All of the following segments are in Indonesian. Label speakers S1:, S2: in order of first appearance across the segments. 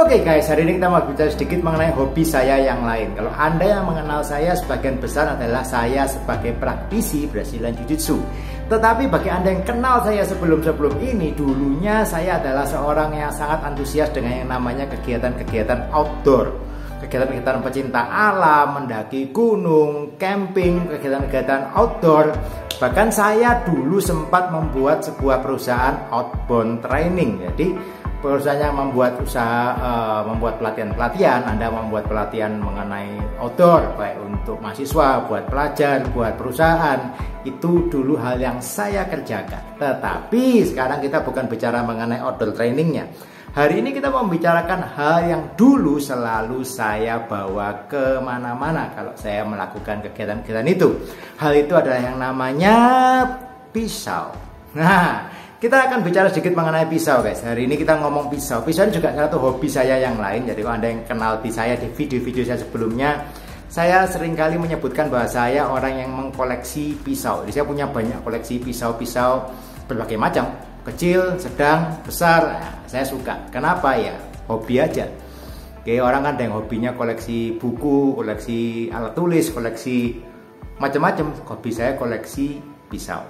S1: Oke guys, hari ini kita mau bicara sedikit mengenai hobi saya yang lain. Kalau Anda yang mengenal saya, sebagian besar adalah saya sebagai praktisi Brazilian Jiu-Jitsu. Tetapi bagi Anda yang kenal saya sebelum ini, dulunya saya adalah seorang yang sangat antusias dengan yang namanya kegiatan-kegiatan outdoor. Kegiatan-kegiatan pecinta alam, mendaki gunung, camping, kegiatan-kegiatan outdoor. Bahkan saya dulu sempat membuat sebuah perusahaan outbound training. Jadi perusahaan yang membuat membuat pelatihan-pelatihan, Anda membuat pelatihan mengenai outdoor, baik untuk mahasiswa, buat pelajar, buat perusahaan, itu dulu hal yang saya kerjakan. Tetapi sekarang kita bukan bicara mengenai outdoor trainingnya. Hari ini kita mau membicarakan hal yang dulu selalu saya bawa kemana-mana kalau saya melakukan kegiatan-kegiatan itu. Hal itu adalah yang namanya pisau. Nah, kita akan bicara sedikit mengenai pisau guys. Hari ini kita ngomong pisau. Pisau ini juga satu hobi saya yang lain. Jadi kalau Anda yang kenal di saya di video-video saya sebelumnya, saya seringkali menyebutkan bahwa saya orang yang mengkoleksi pisau. Jadi saya punya banyak koleksi pisau-pisau berbagai macam, kecil, sedang, besar. Nah, saya suka. Kenapa ya? Hobi aja. Oke, orang kan ada yang hobinya koleksi buku, koleksi alat tulis, koleksi macam-macam. Hobi saya koleksi pisau.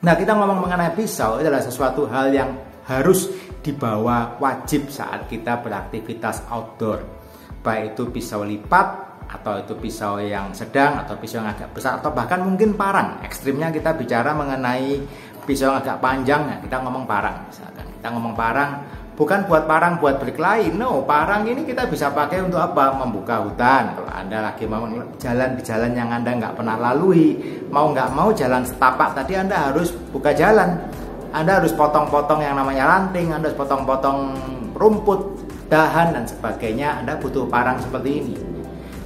S1: Nah, kita ngomong mengenai pisau adalah sesuatu hal yang harus dibawa wajib saat kita beraktivitas outdoor. Baik itu pisau lipat, atau itu pisau yang sedang, atau pisau yang agak besar, atau bahkan mungkin parang. Ekstrimnya kita bicara mengenai pisau yang agak panjang, nah kita ngomong parang. Misalkan kita ngomong parang, bukan buat parang buat berkelahi. No, parang ini kita bisa pakai untuk apa? Membuka hutan. Kalau Anda lagi mau jalan di jalan yang Anda nggak pernah lalui, mau nggak mau jalan setapak tadi Anda harus buka jalan. Anda harus potong-potong yang namanya ranting, Anda harus potong-potong rumput, dahan dan sebagainya. Anda butuh parang seperti ini.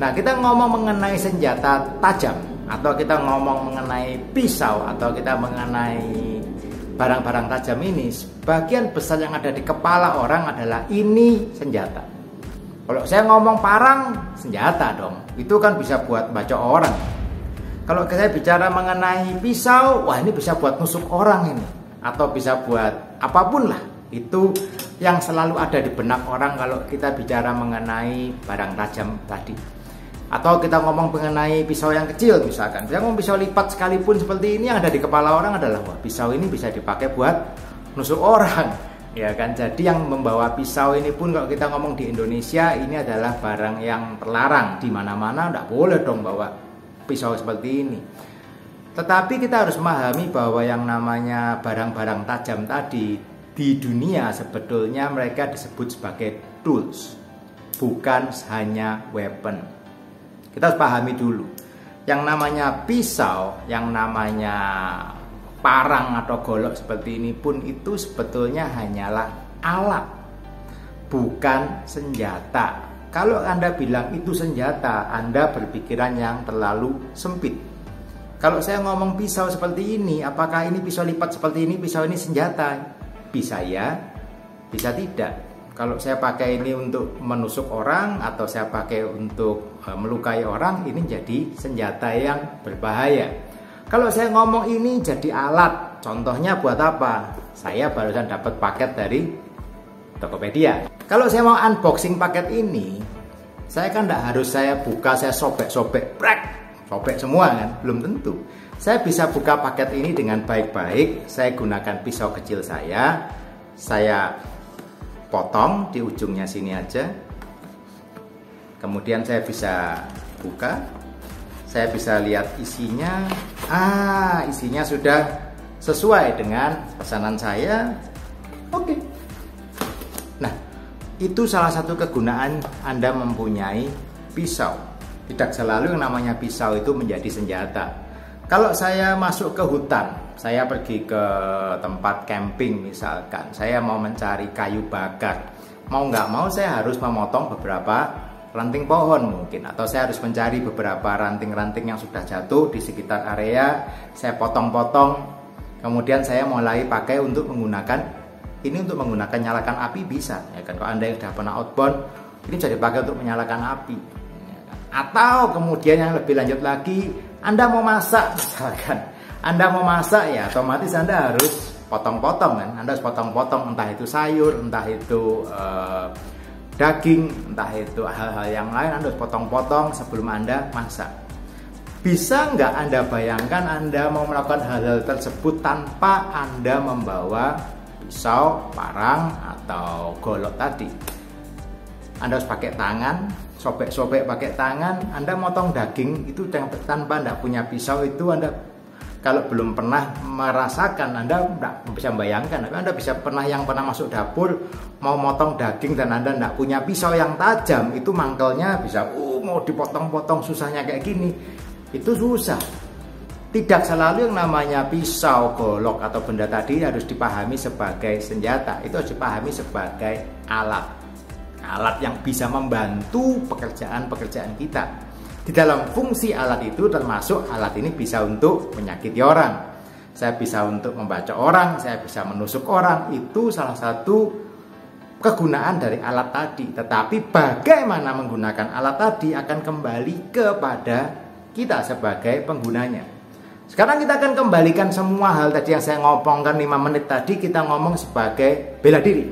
S1: Nah, kita ngomong mengenai senjata tajam, atau kita ngomong mengenai pisau, atau kita mengenai barang-barang tajam ini, sebagian besar yang ada di kepala orang adalah ini senjata. Kalau saya ngomong parang, senjata dong. Itu kan bisa buat bacok orang. Kalau saya bicara mengenai pisau, wah ini bisa buat nusuk orang ini, atau bisa buat apapun lah. Itu yang selalu ada di benak orang kalau kita bicara mengenai barang tajam tadi. Atau kita ngomong mengenai pisau yang kecil misalkan. Saya ngomong pisau lipat sekalipun seperti ini, yang ada di kepala orang adalah wah pisau ini bisa dipakai buat nusuk orang. Ya kan, jadi yang membawa pisau ini pun kalau kita ngomong di Indonesia ini adalah barang yang terlarang. Di mana-mana enggak boleh dong bawa pisau seperti ini. Tetapi kita harus memahami bahwa yang namanya barang-barang tajam tadi di dunia sebetulnya mereka disebut sebagai tools, bukan hanya weapon. Kita harus pahami dulu, yang namanya pisau, yang namanya parang atau golok seperti ini pun itu sebetulnya hanyalah alat, bukan senjata. Kalau Anda bilang itu senjata, Anda berpikiran yang terlalu sempit. Kalau saya ngomong pisau seperti ini, apakah ini pisau lipat seperti ini, pisau ini senjata? Bisa ya, bisa tidak. Kalau saya pakai ini untuk menusuk orang atau saya pakai untuk melukai orang, ini jadi senjata yang berbahaya. Kalau saya ngomong ini jadi alat, contohnya buat apa? Saya barusan dapat paket dari Tokopedia. Kalau saya mau unboxing paket ini, saya kan tidak harus saya buka, saya sobek-sobek, sobek semua kan? Belum tentu. Saya bisa buka paket ini dengan baik-baik. Saya gunakan pisau kecil saya potong di ujungnya sini aja. Kemudian saya bisa buka. Saya bisa lihat isinya. Isinya sudah sesuai dengan pesanan saya. Oke. Nah, itu salah satu kegunaan Anda mempunyai pisau. Tidak selalu yang namanya pisau itu menjadi senjata. Kalau saya masuk ke hutan, saya pergi ke tempat camping misalkan, saya mau mencari kayu bakar, mau nggak mau saya harus memotong beberapa ranting pohon mungkin, atau saya harus mencari beberapa ranting-ranting yang sudah jatuh di sekitar area, saya potong-potong, kemudian saya mulai pakai untuk menggunakan ini, untuk menggunakan nyalakan api bisa, ya kan? Kalau Anda yang sudah pernah outbound, ini bisa dipakai untuk menyalakan api, ya kan? Atau kemudian yang lebih lanjut lagi, Anda mau masak misalkan. Anda mau masak ya otomatis Anda harus potong-potong kan. Anda harus potong-potong entah itu sayur, entah itu daging, entah itu hal-hal yang lain, Anda harus potong-potong sebelum Anda masak. Bisa nggak Anda bayangkan Anda mau melakukan hal-hal tersebut tanpa Anda membawa pisau, parang, atau golok tadi? Anda harus pakai tangan, sobek-sobek pakai tangan. Anda motong daging itu tanpa Anda punya pisau itu, Anda kalau belum pernah merasakan, Anda tidak bisa membayangkan. Anda bisa pernah masuk dapur mau motong daging dan Anda tidak punya pisau yang tajam, itu mangkelnya bisa mau dipotong-potong susahnya kayak gini. Itu susah. Tidak selalu yang namanya pisau, golok atau benda tadi harus dipahami sebagai senjata. Itu harus dipahami sebagai alat. Alat yang bisa membantu pekerjaan-pekerjaan kita. Di dalam fungsi alat itu termasuk alat ini bisa untuk menyakiti orang. Saya bisa untuk membaca orang, saya bisa menusuk orang. Itu salah satu kegunaan dari alat tadi. Tetapi bagaimana menggunakan alat tadi akan kembali kepada kita sebagai penggunanya. Sekarang kita akan kembalikan semua hal tadi yang saya ngomongkan 5 menit tadi, kita ngomong sebagai bela diri.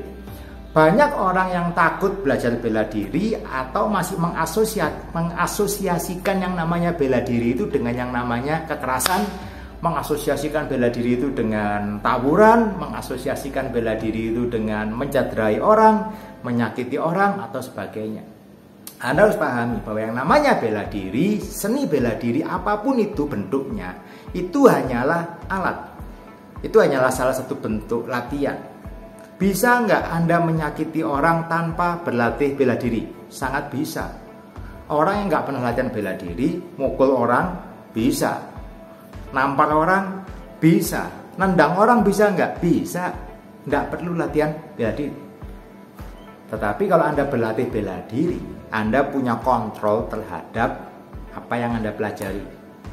S1: Banyak orang yang takut belajar bela diri atau masih mengasosiasikan yang namanya bela diri itu dengan yang namanya kekerasan, mengasosiasikan bela diri itu dengan tawuran, mengasosiasikan bela diri itu dengan mencederai orang, menyakiti orang, atau sebagainya. Anda harus pahami bahwa yang namanya bela diri, seni bela diri apapun itu bentuknya, itu hanyalah alat. Itu hanyalah salah satu bentuk latihan. Bisa nggak Anda menyakiti orang tanpa berlatih bela diri? Sangat bisa. Orang yang nggak pernah latihan bela diri, mukul orang bisa, nampar orang bisa, nendang orang bisa nggak? Bisa. Nggak perlu latihan bela diri. Tetapi kalau Anda berlatih bela diri, Anda punya kontrol terhadap apa yang Anda pelajari.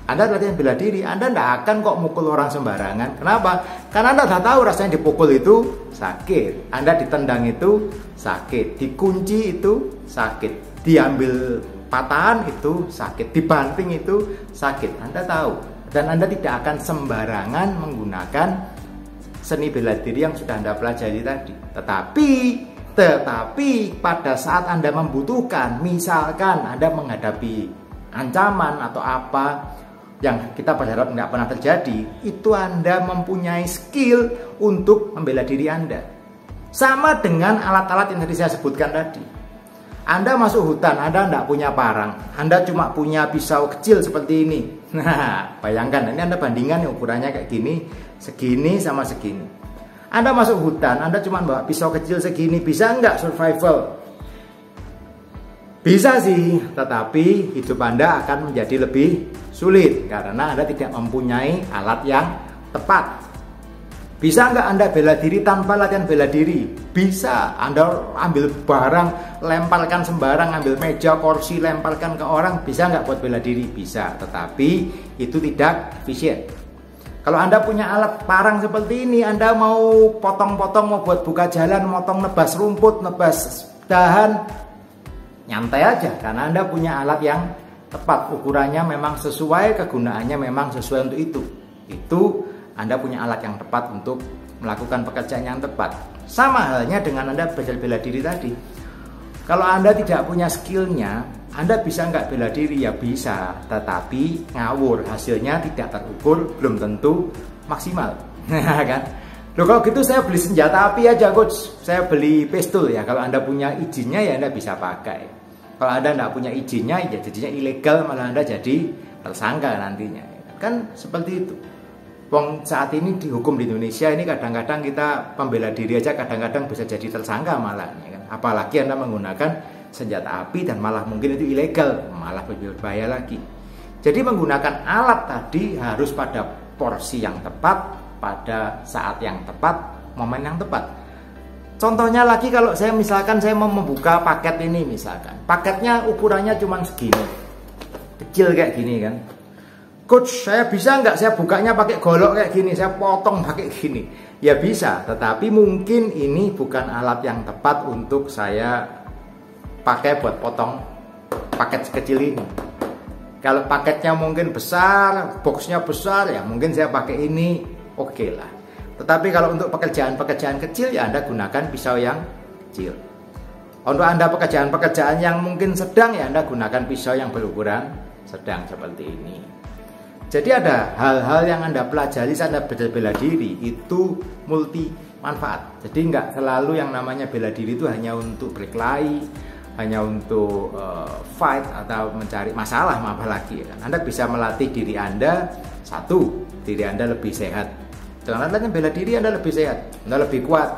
S1: Anda latihan bela diri, Anda tidak akan kok mukul orang sembarangan. Kenapa? Karena Anda sudah tahu rasanya dipukul itu sakit, Anda ditendang itu sakit, dikunci itu sakit, diambil patahan itu sakit, dibanting itu sakit. Anda tahu. Dan Anda tidak akan sembarangan menggunakan seni bela diri yang sudah Anda pelajari tadi. Tetapi pada saat Anda membutuhkan, misalkan Anda menghadapi ancaman atau apa yang kita berharap nggak pernah terjadi, itu Anda mempunyai skill untuk membela diri Anda. Sama dengan alat-alat yang tadi saya sebutkan tadi. Anda masuk hutan, Anda nggak punya parang, Anda cuma punya pisau kecil seperti ini. Nah, bayangkan, ini Anda bandingkan ukurannya kayak gini, segini sama segini. Anda masuk hutan, Anda cuma bawa pisau kecil segini, bisa nggak survival? Bisa sih, tetapi hidup Anda akan menjadi lebih sulit karena Anda tidak mempunyai alat yang tepat. Bisa nggak Anda bela diri tanpa latihan bela diri? Bisa. Anda ambil barang, lemparkan sembarang, ambil meja, kursi, lemparkan ke orang, bisa nggak buat bela diri? Bisa, tetapi itu tidak efisien. Kalau Anda punya alat parang seperti ini, Anda mau potong-potong, mau buat buka jalan, motong nebas rumput, nebas dahan, nyantai aja karena Anda punya alat yang tepat, ukurannya memang sesuai, kegunaannya memang sesuai untuk itu. Itu Anda punya alat yang tepat untuk melakukan pekerjaan yang tepat. Sama halnya dengan Anda belajar bela diri tadi. Kalau Anda tidak punya skillnya, Anda bisa nggak bela diri? Ya bisa, tetapi ngawur, hasilnya tidak terukur, belum tentu maksimal. Kan? Loh, kalau gitu saya beli senjata api aja, coach. Saya beli pistol ya. Kalau Anda punya izinnya ya Anda bisa pakai. Kalau Anda tidak punya izinnya, ya jadinya ilegal, malah Anda jadi tersangka nantinya. Kan seperti itu. Wong saat ini dihukum di Indonesia ini kadang-kadang kita pembela diri aja kadang-kadang bisa jadi tersangka malah. Ya kan? Apalagi Anda menggunakan senjata api dan malah mungkin itu ilegal, malah lebih berbahaya lagi. Jadi menggunakan alat tadi harus pada porsi yang tepat, pada saat yang tepat, momen yang tepat. Contohnya lagi kalau saya misalkan saya mau membuka paket ini misalkan. Paketnya ukurannya cuma segini. Kecil kayak gini kan. Coach, saya bisa nggak saya bukanya pakai golok kayak gini, saya potong pakai gini? Ya bisa, tetapi mungkin ini bukan alat yang tepat untuk saya pakai buat potong paket sekecil ini. Kalau paketnya mungkin besar, boxnya besar, ya mungkin saya pakai ini, oke lah. Tetapi kalau untuk pekerjaan-pekerjaan kecil ya Anda gunakan pisau yang kecil. Untuk Anda pekerjaan-pekerjaan yang mungkin sedang, ya Anda gunakan pisau yang berukuran sedang seperti ini. Jadi ada hal-hal yang Anda pelajari saat Anda bela diri itu multi manfaat. Jadi nggak selalu yang namanya bela diri itu hanya untuk berkelahi, hanya untuk fight atau mencari masalah, apalagi kan. Anda bisa melatih diri Anda, satu, diri Anda lebih sehat. Dengan adanya bela diri Anda lebih sehat, Anda lebih kuat,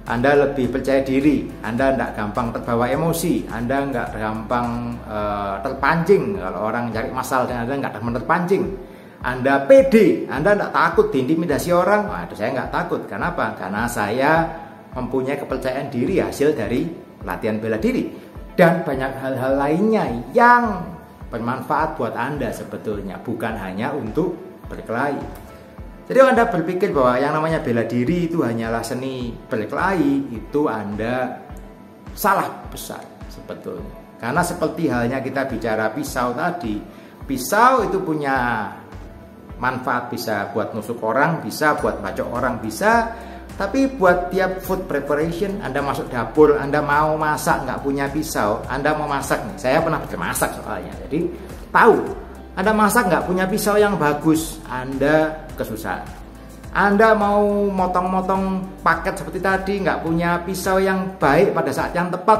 S1: Anda lebih percaya diri, Anda tidak gampang terbawa emosi, Anda nggak gampang terpancing. Kalau orang cari masalah dengan Anda nggak gampang terpancing. Anda pede, Anda tidak takut diintimidasi orang. Waduh, saya nggak takut. Kenapa? Karena saya mempunyai kepercayaan diri hasil dari latihan bela diri. Dan banyak hal-hal lainnya yang bermanfaat buat Anda sebetulnya, bukan hanya untuk berkelahi. Jadi Anda berpikir bahwa yang namanya bela diri itu hanyalah seni berkelahi, itu Anda salah besar sebetulnya. Karena seperti halnya kita bicara pisau tadi, pisau itu punya manfaat, bisa buat nusuk orang, bisa buat bacok orang, bisa. Tapi buat tiap food preparation, Anda masuk dapur, Anda mau masak nggak punya pisau, Anda mau masak nih, saya pernah bermasak soalnya, jadi tahu. Anda masak nggak punya pisau yang bagus, Anda kesusahan. Anda mau motong-motong paket seperti tadi, nggak punya pisau yang baik pada saat yang tepat,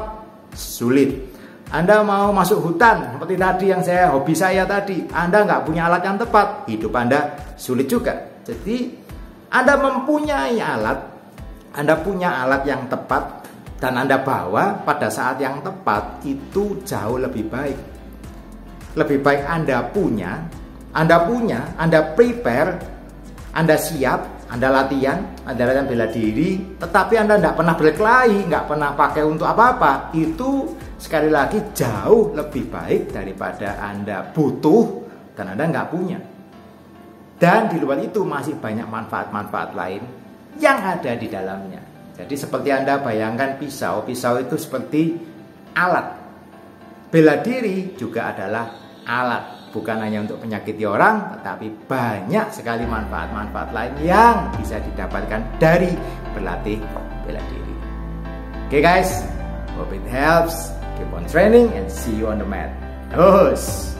S1: sulit. Anda mau masuk hutan seperti tadi yang hobi saya tadi, Anda nggak punya alat yang tepat, hidup Anda sulit juga. Jadi Anda mempunyai alat, Anda punya alat yang tepat dan Anda bawa pada saat yang tepat, itu jauh lebih baik. Lebih baik Anda punya, Anda prepare, Anda siap, Anda latihan bela diri, tetapi Anda tidak pernah berkelahi, nggak pernah pakai untuk apa-apa. Itu sekali lagi jauh lebih baik daripada Anda butuh dan Anda nggak punya. Dan di luar itu masih banyak manfaat-manfaat lain yang ada di dalamnya. Jadi seperti Anda bayangkan pisau itu seperti alat. Bela diri juga adalah alat, bukan hanya untuk menyakiti orang, tetapi banyak sekali manfaat-manfaat lain yang bisa didapatkan dari berlatih bela diri. Oke guys, hope it helps. Keep on training and see you on the mat. Terus.